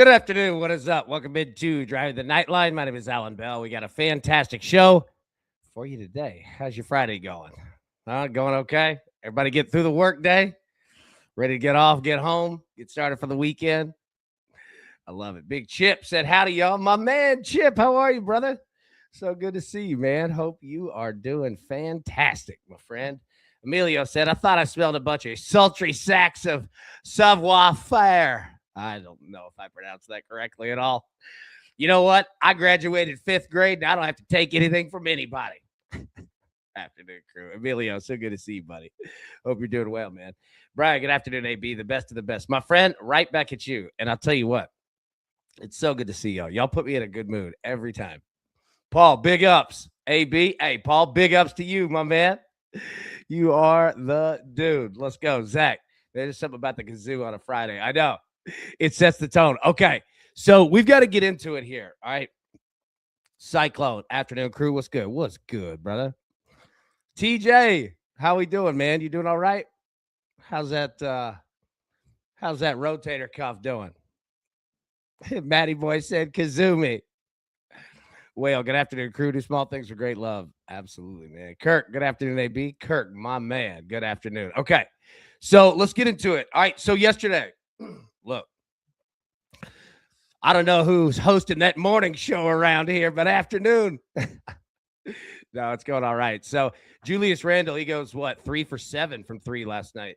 Good afternoon. What is up? Welcome into Driving the Nightline. My name is Alan Bell. We got a fantastic show for you today. How's your Friday going? Going okay? Everybody get through the work day? Ready to get off, get home, get started for the weekend? I love it. Big Chip said, howdy, y'all. My man, Chip, how are you, brother? So good to see you, man. Hope you are doing fantastic, my friend. Emilio said, I thought I smelled a bunch of sultry sacks of savoir faire. I don't know if I pronounced that correctly at all. You know what? I graduated 5th grade, and I don't have to take anything from anybody. Afternoon, crew. Emilio, so good to see you, buddy. Hope you're doing well, man. Brian, good afternoon, AB, the best of the best. My friend, right back at you. And I'll tell you what, it's so good to see y'all. Y'all put me in a good mood every time. Paul, big ups. AB, hey, Paul, big ups to you, my man. You are the dude. Let's go. Zach, there's something about the kazoo on a Friday. I know. It sets the tone. Okay, so we've got to get into it here, all right? Cyclone, afternoon crew, what's good? What's good, brother? TJ, how we doing, man? You doing all right? How's that rotator cuff doing? Matty boy said Kazumi. Well, good afternoon, crew. Do small things for great love. Absolutely, man. Kirk, good afternoon, AB. Kirk, my man, good afternoon. Okay, so let's get into it. All right, so yesterday, look, I don't know who's hosting that morning show around here, but afternoon. No, it's going all right. So Julius Randle, he goes, 3 for 7 from 3 last night.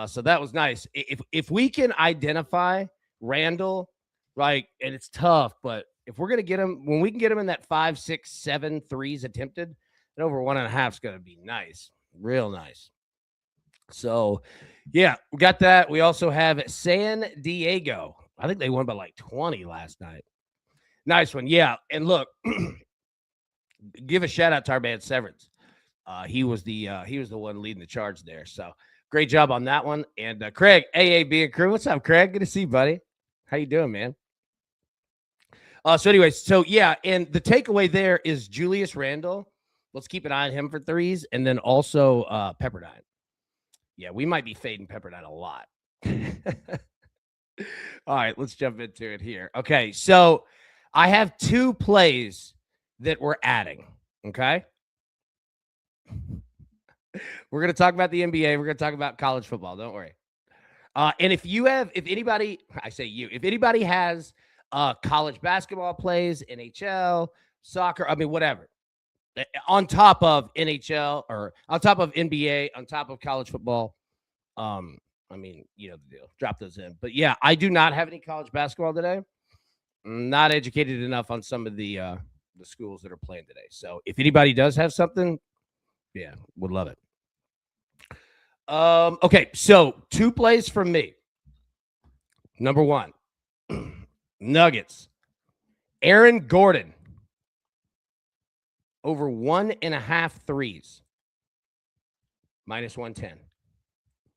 So that was nice. If we can identify Randle, right, and it's tough, but if we're going to get him, when we can get him in that 5, 6, 7 threes attempted, then over 1.5 is going to be nice. Real nice. So, yeah, we got that. We also have San Diego. I think they won by like 20 last night. Nice one. Yeah. And look, give a shout out to our man Severance. He was the one leading the charge there. So great job on that one. And Craig, AAB and crew. What's up, Craig? Good to see you, buddy. How you doing, man? So anyways, so yeah, and the takeaway there is Julius Randle. Let's keep an eye on him for threes, and then also Pepperdine. Yeah, we might be fading Pepperdine a lot. All right, let's jump into it here. Okay, so I have 2 plays that we're adding, okay? We're going to talk about the NBA. We're going to talk about college football. Don't worry. And if anybody has college basketball plays, NHL, soccer, I mean, whatever, on top of NHL or on top of NBA, on top of college football, I mean, you know the deal. Drop those in. But yeah, I do not have any college basketball today. I'm not educated enough on some of the schools that are playing today. So if anybody does have something, yeah, would love it. Okay, so 2 plays from me. Number 1, Nuggets. Aaron Gordon over 1.5 threes. -110.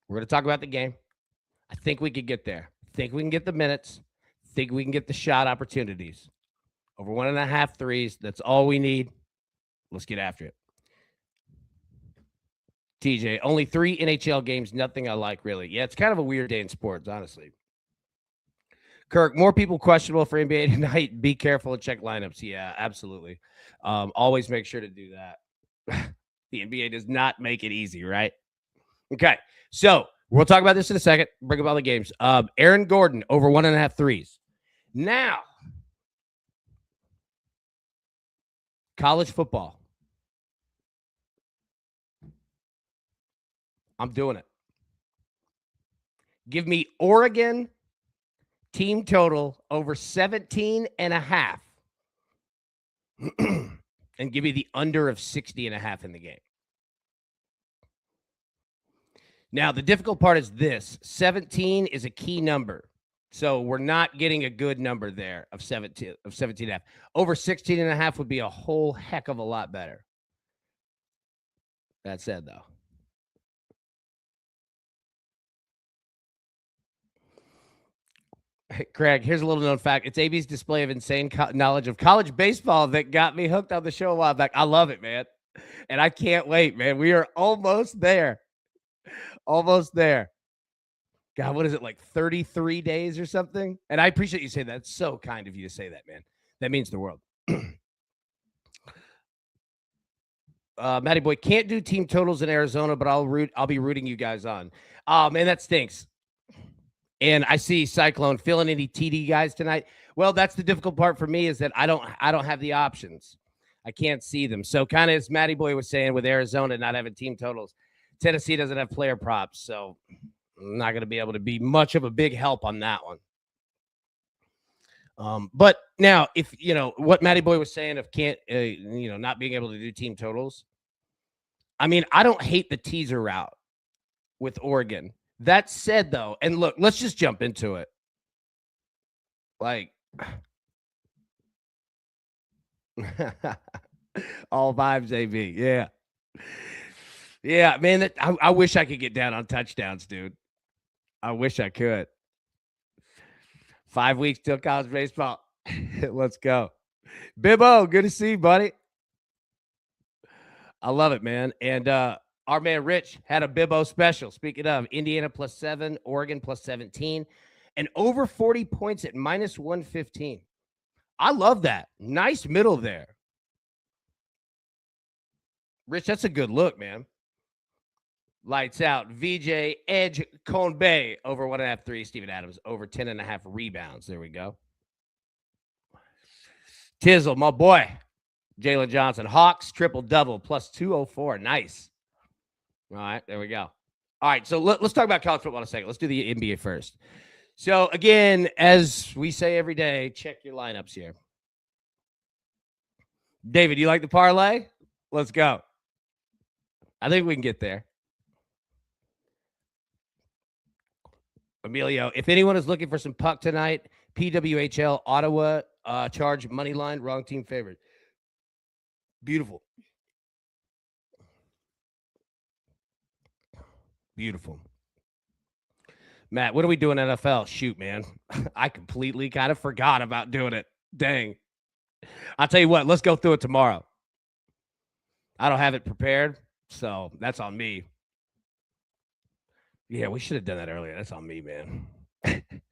We're going to talk about the game. I think we could get there. I think we can get the minutes. I think we can get the shot opportunities. Over 1.5 threes. That's all we need. Let's get after it. TJ, only 3 NHL games. Nothing I like, really. Yeah, it's kind of a weird day in sports, honestly. Kirk, more people questionable for NBA tonight. Be careful and check lineups. Yeah, absolutely. Always make sure to do that. The NBA does not make it easy, right? Okay, so we'll talk about this in a second. Bring up all the games. Aaron Gordon over 1.5 threes. Now, college football. I'm doing it. Give me Oregon team total over 17.5. And give me the under of 60.5 in the game. Now, the difficult part is this. 17 is a key number. So we're not getting a good number there of 17.5. Over 16.5 would be a whole heck of a lot better. That said, though. Craig, here's a little known fact. It's AB's display of insane knowledge of college baseball that got me hooked on the show a while back. I love it, man. And I can't wait, man. We are almost there. Almost there. God, what is it, like 33 days or something? And I appreciate you saying that. It's so kind of you to say that, man. That means the world. Matty Boy can't do team totals in Arizona, but I'll be rooting you guys on. Oh man, that stinks. And I see Cyclone feeling any TD guys tonight. Well, that's the difficult part for me is that I don't have the options. I can't see them. So kind of as Matty Boy was saying with Arizona not having team totals, Tennessee doesn't have player props, so I'm not going to be able to be much of a big help on that one. But now, if you know what Matty Boy was saying of not being able to do team totals, I mean, I don't hate the teaser route with Oregon. That said, though, and look, let's just jump into it. Like, all vibes, AB. Yeah. Yeah, man, I wish I could get down on touchdowns, dude. I wish I could. 5 weeks till college baseball. Let's go. Bibbo, good to see you, buddy. I love it, man. And our man Rich had a Bibbo special. Speaking of, Indiana +7, Oregon +17, and over 40 points at -115. I love that. Nice middle there. Rich, that's a good look, man. Lights out. VJ, Edge, Cone Bay, over 1.5 3. Steven Adams, over 10.5 rebounds. There we go. Tizzle, my boy. Jalen Johnson. Hawks, triple-double, +204. Nice. All right, there we go. All right, so let's talk about college football in a second. Let's do the NBA first. So, again, as we say every day, check your lineups here. David, you like the parlay? Let's go. I think we can get there. Emilio, if anyone is looking for some puck tonight, PWHL, Ottawa, charge money line, wrong team favorite. Beautiful. Beautiful. Matt, what are we doing NFL? Shoot, man. I completely kind of forgot about doing it. Dang. I'll tell you what, let's go through it tomorrow. I don't have it prepared, so that's on me. Yeah, we should have done that earlier. That's on me, man.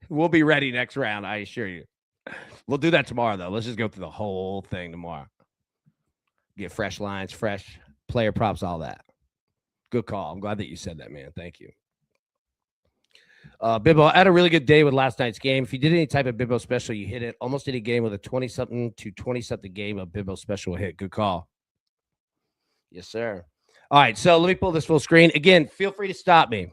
We'll be ready next round, I assure you. We'll do that tomorrow, though. Let's just go through the whole thing tomorrow. Get fresh lines, fresh player props, all that. Good call. I'm glad that you said that, man. Thank you. Bibbo, I had a really good day with last night's game. If you did any type of Bibbo special, you hit it. Almost any game with a 20-something to 20-something game of Bibbo special hit. Good call. Yes, sir. All right, so let me pull this full screen. Again, feel free to stop me.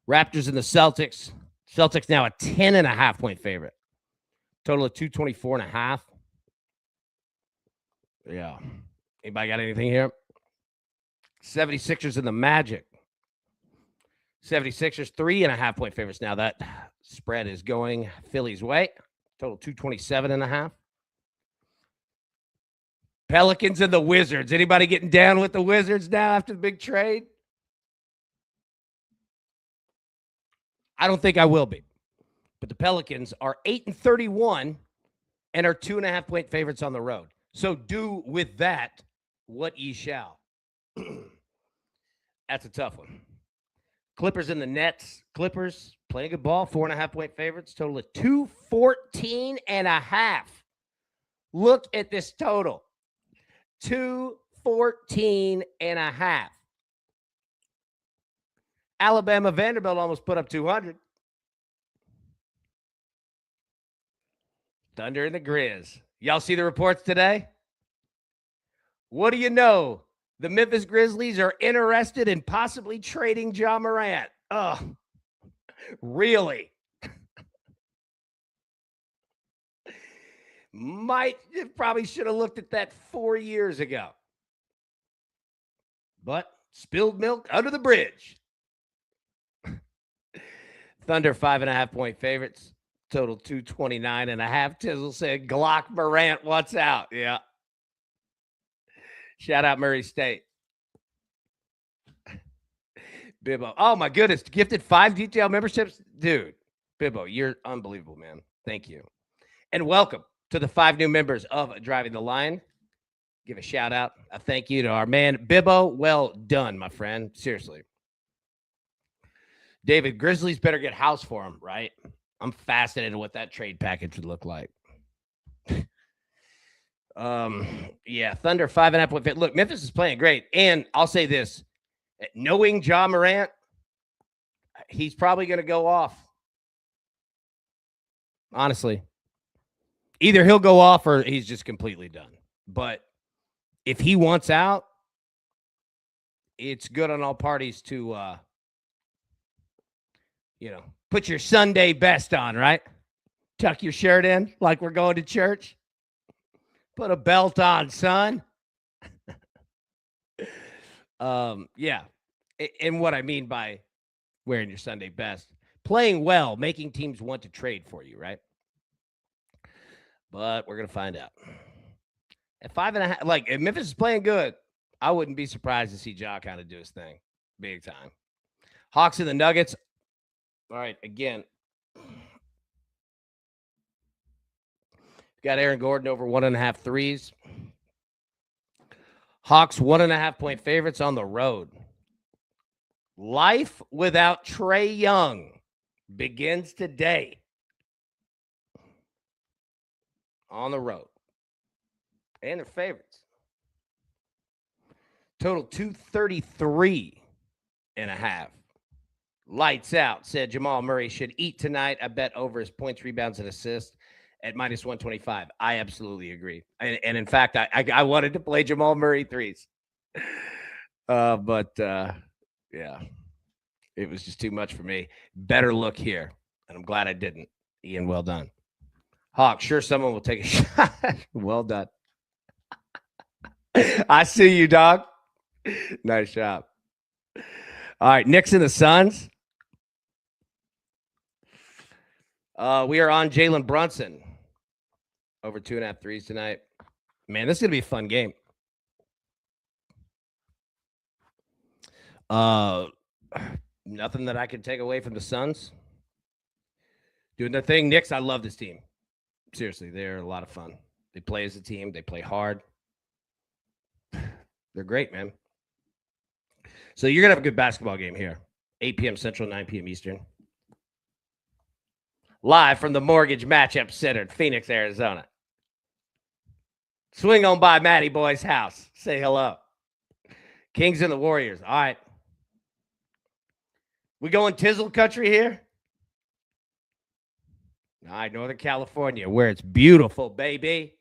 Raptors and the Celtics. Celtics now a 10.5-point favorite. Total of 224.5. Yeah. Anybody got anything here? 76ers and the Magic. 76ers, 3.5-point favorites. Now that spread is going Philly's way. Total 227.5. Pelicans and the Wizards. Anybody getting down with the Wizards now after the big trade? I don't think I will be. But the Pelicans are 8-31 and are 2.5-point favorites on the road. So do with that what ye shall. That's a tough one. Clippers and the Nets. Clippers playing good ball. 4.5-point favorites. Total of 214.5. Look at this total. 214.5. Alabama Vanderbilt almost put up 200. Thunder and the Grizz. Y'all see the reports today? What do you know? The Memphis Grizzlies are interested in possibly trading Ja Morant. Oh, really? Probably should have looked at that 4 years ago. But spilled milk under the bridge. Thunder 5.5-point favorites. Total 229.5. Tizzle said Glock Morant, what's out? Yeah. Shout out Murray State. Bibbo. Oh, my goodness. Gifted 5 detail memberships. Dude, Bibbo, you're unbelievable, man. Thank you. And welcome to the 5 new members of Driving the Line. Give a shout out. A thank you to our man, Bibbo. Well done, my friend. Seriously. David, Grizzlies better get house for him, right? I'm fascinated what that trade package would look like. Yeah, Thunder 5.5 point fit. Look, Memphis is playing great. And I'll say this: knowing Ja Morant, he's probably going to go off. Honestly, either he'll go off or he's just completely done. But if he wants out, it's good on all parties to, put your Sunday best on, right? Tuck your shirt in like we're going to church. Put a belt on, son. Yeah. And what I mean by wearing your Sunday best, playing well, making teams want to trade for you, right? But we're going to find out. At 5.5, like, if Memphis is playing good, I wouldn't be surprised to see Ja kind of do his thing big time. Hawks and the Nuggets. All right, again. Got Aaron Gordon over 1.5 threes. Hawks 1.5 point favorites on the road. Life without Trae Young begins today on the road. And their favorites. Total 233.5. Lights out, said Jamal Murray should eat tonight. I bet over his points, rebounds, and assists at minus 125. I absolutely agree. And in fact, I wanted to play Jamal Murray threes. But yeah, it was just too much for me. Better look here. And I'm glad I didn't. Ian, well done. Hawk, sure someone will take a shot. Well done. I see you, dog. Nice job. All right, Knicks and the Suns. We are on Jalen Brunson. Over 2.5 threes tonight. Man, this is going to be a fun game. Nothing that I can take away from the Suns. Doing their thing. Knicks, I love this team. Seriously, they're a lot of fun. They play as a team. They play hard. They're great, man. So you're going to have a good basketball game here. 8 p.m. Central, 9 p.m. Eastern. Live from the Mortgage Matchup Center in Phoenix, Arizona. Swing on by Matty Boy's house. Say hello. Kings and the Warriors. All right. We going Tizzle country here? All right, Northern California, where it's beautiful, baby.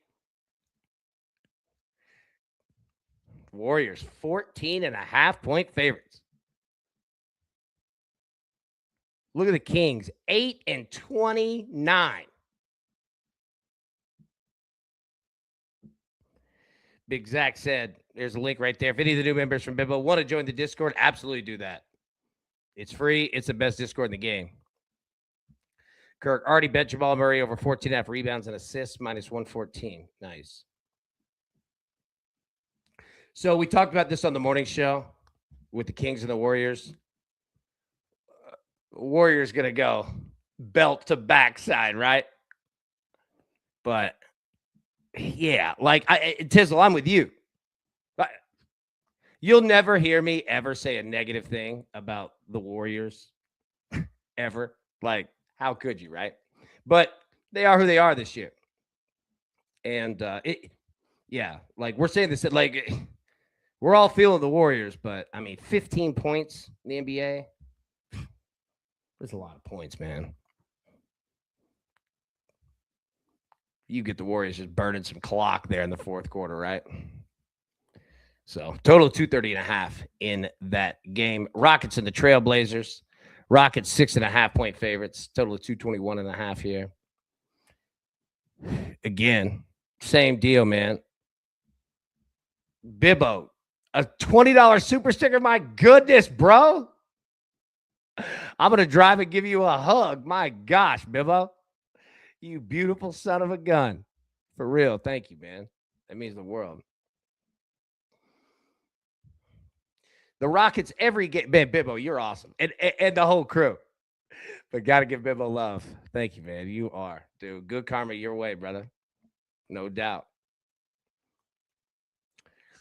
Warriors, 14.5 point favorites. Look at the Kings, 8-29. Big Zach said, there's a link right there. If any of the new members from Bimbo want to join the Discord, absolutely do that. It's free. It's the best Discord in the game. Kirk already bet Jamal Murray over 14.5 rebounds and assists, minus 114. Nice. So we talked about this on the morning show with the Kings and the Warriors. Warriors going to go belt to backside, right? But, yeah, like, Tizzle, I'm with you. You'll never hear me ever say a negative thing about the Warriors, ever. Like, how could you, right? But they are who they are this year. And, like, we're saying this, like, we're all feeling the Warriors, but, I mean, 15 points in the NBA. There's a lot of points, man. You get the Warriors just burning some clock there in the fourth quarter, right? So, total 230.5 in that game. Rockets and the Trailblazers. Rockets 6.5 point favorites. Total of 221.5 here. Again, same deal, man. Bibbo, a $20 super sticker. My goodness, bro. I'm going to drive and give you a hug. My gosh, Bibbo. You beautiful son of a gun. For real. Thank you, man. That means the world. The Rockets every game. Man, Bibbo, you're awesome. And the whole crew. But got to give Bibbo love. Thank you, man. You are. Dude, good karma your way, brother. No doubt.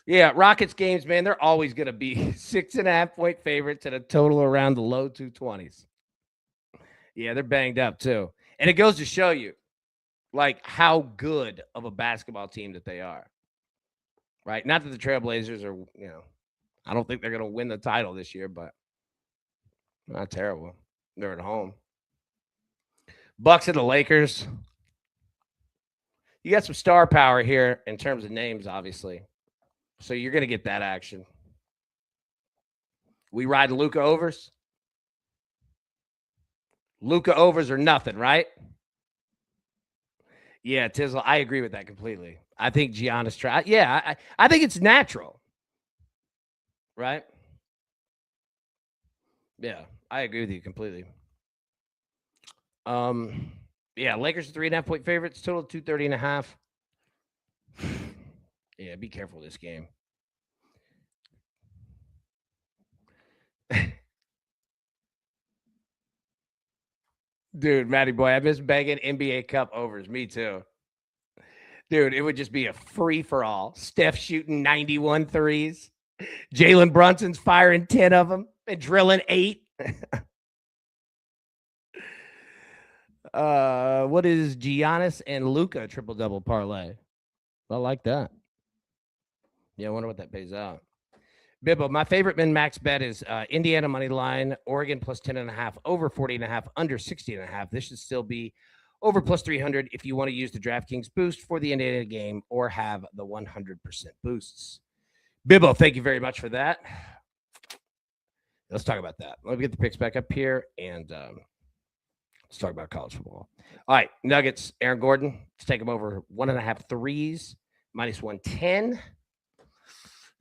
Yeah, Rockets games, man, they're always going to be 6.5 point favorites and a total around the low 220s. Yeah, they're banged up too. And it goes to show you, like, how good of a basketball team that they are. Right? Not that the Trailblazers are, I don't think they're going to win the title this year, but not terrible. They're at home. Bucks and the Lakers. You got some star power here in terms of names, obviously. So you're going to get that action. We ride Luka overs. Luka overs or nothing, right? Yeah, Tizzle, I agree with that completely. I think Giannis I think it's natural. Right? Yeah, I agree with you completely. Yeah, Lakers are 3.5-point favorites, total 230.5. Yeah, be careful this game. Dude, Matty boy, I miss banging NBA Cup overs. Me too. Dude, it would just be a free for all. Steph shooting 91 threes. Jalen Brunson's firing 10 of them and drilling 8. What is Giannis and Luka triple-double parlay? I like that. Yeah, I wonder what that pays out. Bibbo, my favorite min max bet is Indiana money line, Oregon plus 10.5, over 40.5, under 60.5. This should still be over plus 300 if you want to use the DraftKings boost for the Indiana game or have the 100% boosts. Bibbo, thank you very much for that. Let's talk about that. Let me get the picks back up here, and let's talk about college football. All right, Nuggets, Aaron Gordon. Let's take him over 1.5 threes, minus 110. Then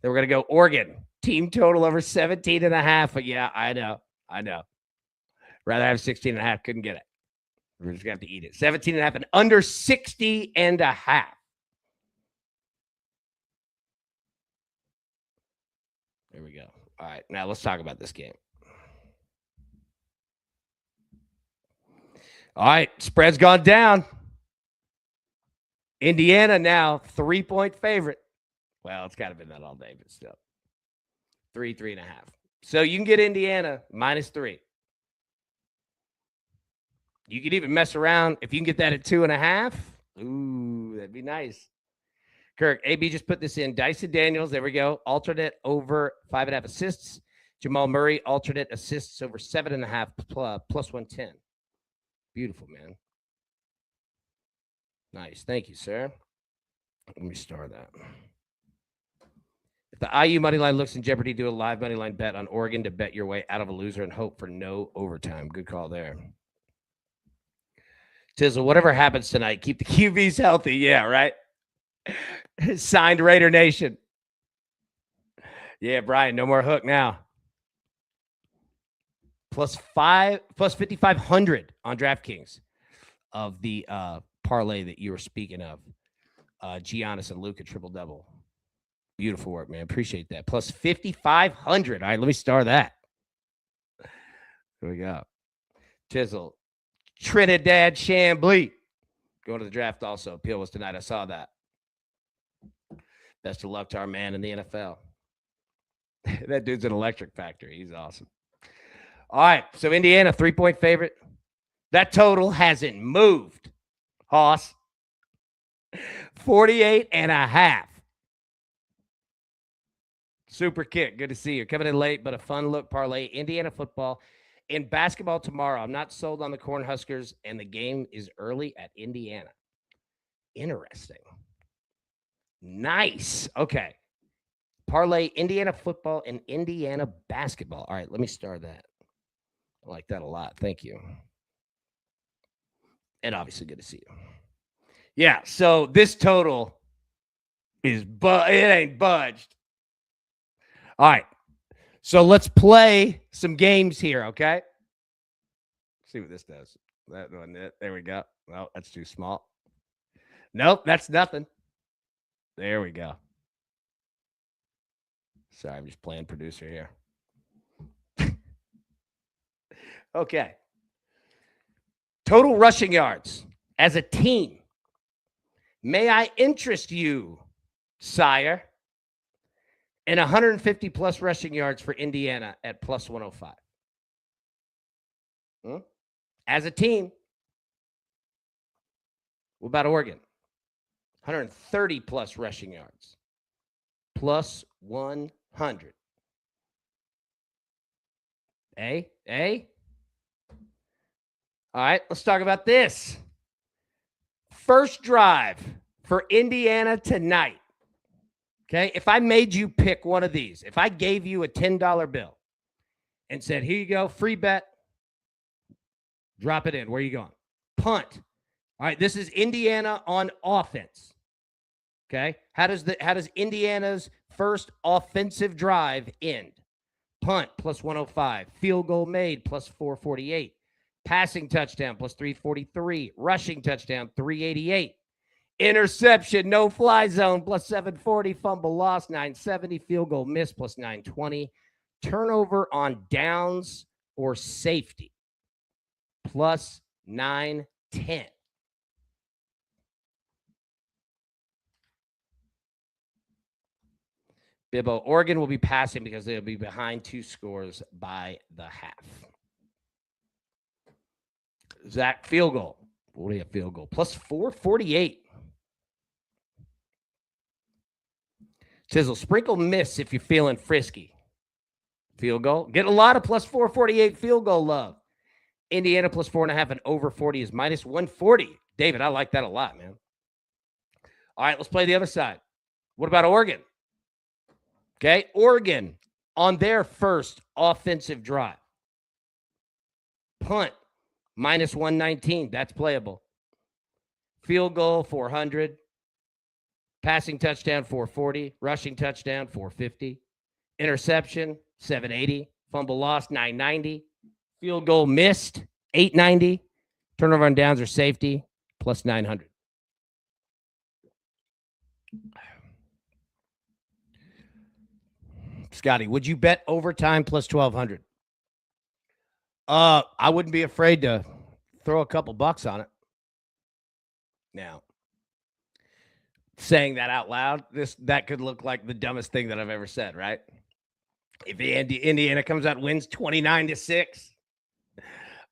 we're going to go Oregon. Team total over 17.5. But yeah, I know. Rather have 16.5. Couldn't get it. We're just going to have to eat it. 17.5 and under 60.5. There we go. All right, now let's talk about this game. All right, spread's gone down. Indiana now 3-point favorite. Well, it's kind of been that all day, but still. 3.5. So you can get Indiana minus 3. You could even mess around. If you can get that at 2.5, ooh, that'd be nice. Kirk, AB just put this in. Dyson Daniels, there we go. Alternate over 5.5 assists. Jamal Murray, alternate assists over 7.5 plus 110. Beautiful, man. Nice. Thank you, sir. Let me start that. If the IU money line looks in jeopardy, do a live money line bet on Oregon to bet your way out of a loser and hope for no overtime. Good call there. Tizzle, whatever happens tonight, keep the QBs healthy. Yeah, right? Signed Raider Nation. Yeah, Brian, no more hook now. Plus 5,500 on DraftKings of the parlay that you were speaking of. Giannis and Luka triple-double. Beautiful work, man. Appreciate that. Plus 5,500. All right, let me star that. Here we go. Tizzle. Trinidad Chambly. Going to the draft also. Appeal was tonight. I saw that. Best of luck to our man in the NFL. That dude's an electric factory. He's awesome. All right, so Indiana, 3-point favorite. That total hasn't moved, Hoss. 48.5. Super kick. Good to see you. Coming in late, but a fun look parlay. Indiana football and basketball tomorrow. I'm not sold on the Cornhuskers, and the game is early at Indiana. Interesting. Nice. Okay. Parlay Indiana football and Indiana basketball. All right, let me start that. I like that a lot. Thank you. And obviously good to see you. Yeah, so this total is it ain't budged. All right. So let's play some games here, okay? See what this does. That wasn't it. There we go. Well, that's too small. Nope, that's nothing. There we go. Sorry, I'm just playing producer here. Okay. Total rushing yards as a team. May I interest you, sire, in 150 plus rushing yards for Indiana at plus 105? as a team. What about Oregon? 130 plus rushing yards. Plus 100. All right, let's talk about this. First drive for Indiana tonight. Okay, if I made you pick one of these, if I gave you a $10 bill and said, here you go, free bet, drop it in. Where are you going? Punt. All right, this is Indiana on offense. Okay, how does Indiana's first offensive drive end? Punt plus 105, field goal made plus 448, passing touchdown plus 343, rushing touchdown 388, interception no fly zone plus 740, fumble loss 970, field goal miss plus 920, turnover on downs or safety plus 910. Bibbo, Oregon will be passing because they'll be behind 2 scores by the half. Zach, field goal. What do you have, field goal? Plus 448. Sizzle, sprinkle miss if you're feeling frisky. Field goal. Get a lot of plus 448 field goal love. Indiana plus 4.5 and over 40 is minus 140. David, I like that a lot, man. All right, let's play the other side. What about Oregon? Okay, Oregon on their first offensive drive. Punt, minus 119. That's playable. Field goal, 400. Passing touchdown, 440. Rushing touchdown, 450. Interception, 780. Fumble lost, 990. Field goal missed, 890. Turnover on downs or safety, plus 900. Scotty, would you bet overtime plus 1,200? I wouldn't be afraid to throw a couple bucks on it. Now, saying that out loud, that could look like the dumbest thing that I've ever said, right? If Indiana comes out and wins 29-6,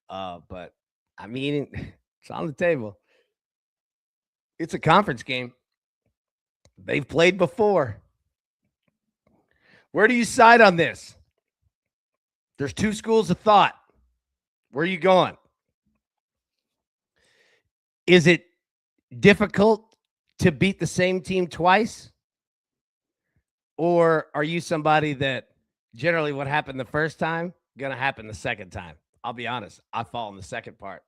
but I mean, it's on the table. It's a conference game. They've played before. Where do you side on this? There's 2 schools of thought. Where are you going? Is it difficult to beat the same team twice? Or are you somebody that generally what happened the first time, going to happen the second time? I'll be honest. I fall in the second part.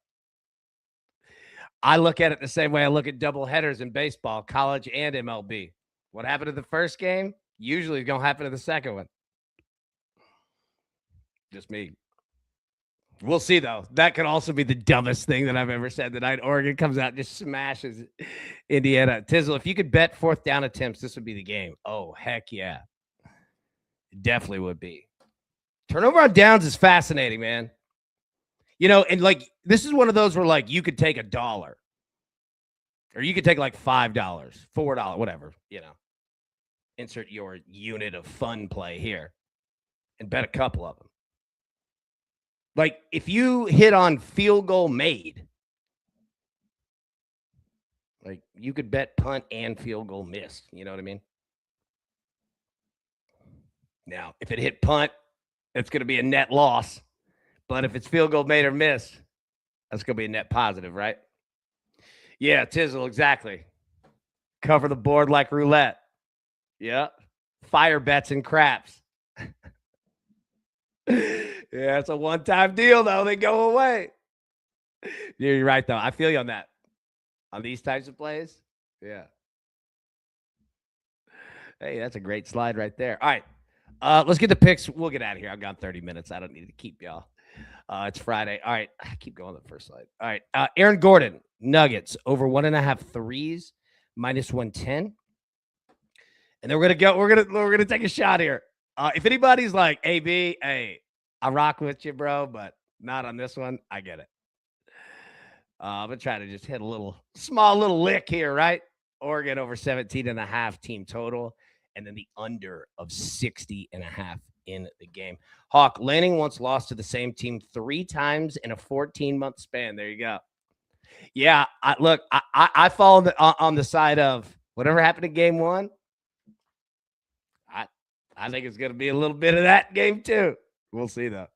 I look at it the same way I look at double headers in baseball, college and MLB. What happened in the first game usually is going to happen in the second one. Just me. We'll see, though. That could also be the dumbest thing that I've ever said tonight. Oregon comes out and just smashes Indiana. Tizzle, if you could bet 4th down attempts, this would be the game. Oh, heck yeah. It definitely would be. Turnover on downs is fascinating, man. You know, and like this is one of those where like you could take $1 or you could take like $5, $4, whatever, you know. Insert your unit of fun play here and bet a couple of them. Like if you hit on field goal made, like you could bet punt and field goal missed. You know what I mean? Now, if it hit punt, it's going to be a net loss. But if it's field goal made or missed, that's going to be a net positive, right? Yeah, Tizzle, exactly. Cover the board like roulette. Yeah. Fire bets and craps. Yeah, it's a one-time deal, though. They go away. You're right, though. I feel you on that. On these types of plays. Yeah. Hey, that's a great slide right there. All right. Let's get the picks. We'll get out of here. I've gone 30 minutes. I don't need to keep y'all. It's Friday. All right. I keep going to the first slide. All right. Aaron Gordon, Nuggets, over 1.5 threes, minus 110. And then we're gonna take a shot here. If anybody's like, AB, hey, I rock with you, bro, but not on this one, I get it. I'm gonna try to just hit a small little lick here, right? Oregon over 17.5 team total, and then the under of 60.5 in the game. Hawk, Lanning once lost to the same team 3 times in a 14-month span. There you go. Yeah, I fall on the side of whatever happened in game 1. I think it's going to be a little bit of that game too. We'll see though.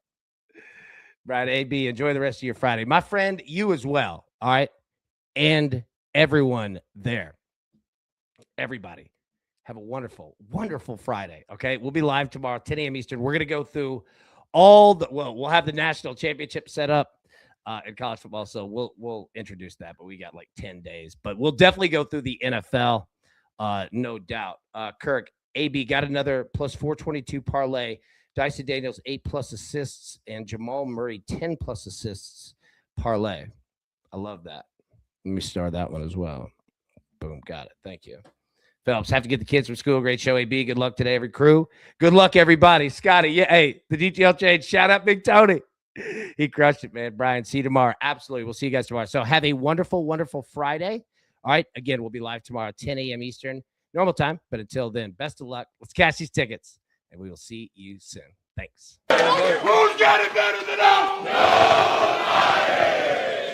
Brian, AB, enjoy the rest of your Friday. My friend, you as well. All right. And everyone there. Everybody. Have a wonderful, wonderful Friday. Okay. We'll be live tomorrow, 10 a.m. Eastern. We're going to go through we'll have the national championship set up in college football. So we'll introduce that, but we got like 10 days. But we'll definitely go through the NFL, no doubt. Kirk, AB got another plus 422 parlay. Dyson Daniels 8+ assists and Jamal Murray 10+ assists parlay. I love that. Let me start that one as well. Boom, got it. Thank you. Phelps, have to get the kids from school. Great show, AB. Good luck today, every crew. Good luck, everybody. Scotty, yeah, hey, the DTL change. Shout out Big Tony. He crushed it, man. Brian, see you tomorrow. Absolutely. We'll see you guys tomorrow. So have a wonderful, wonderful Friday. All right. Again, we'll be live tomorrow, 10 a.m. Eastern. Normal time. But until then, best of luck. Let's cash these tickets, and we will see you soon. Thanks. Who's got it better than us? Nobody!